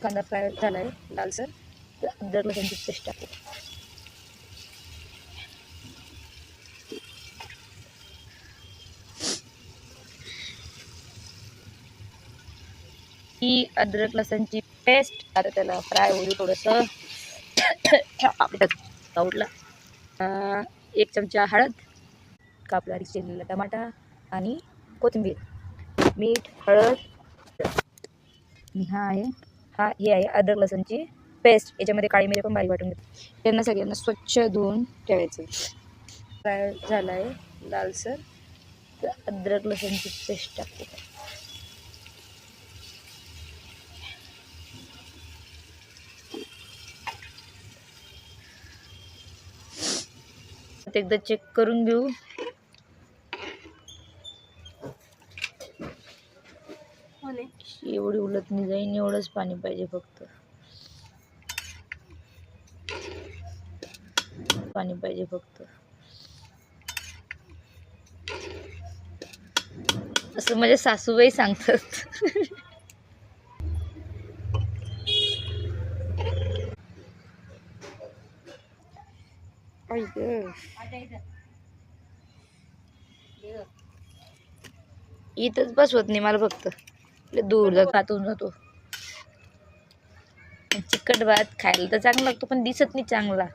कांदा फ्राय झाला आहे लालसर, तर अद्रक लसूणची पेस्ट टाकू. ही अद्रक लसूणची पेस्ट आता त्याला फ्राय होऊ दे थोडंसं. आवडला 1 चमचा हळद, कापला चिरलेला टमाटा आणि कोथिंबीर, मीठ, हळद. हे आहे अद्रक लसूणची पेस्ट. याच्यामध्ये काळी मिरी पण बारीक वाटून घेतो. त्यांना सगळ्यांना स्वच्छ धुवून ठेवायचं. फ्राय झाला आहे लालसर, तर अद्रक लसूणची पेस्ट टाकते. एकदा चेक करून घेऊ. एवढी उलट नाही जाईन, एवढंच पाणी पाहिजे फक्त. पाणी पाहिजे फक्त. असं माझ्या सासूबाई सांगतात. इथंच बसवत नाही मला, फक्त दूर जातून जातो. चिकट भात खायला तर चांगला लागतो, पण दिसत नाही चांगला.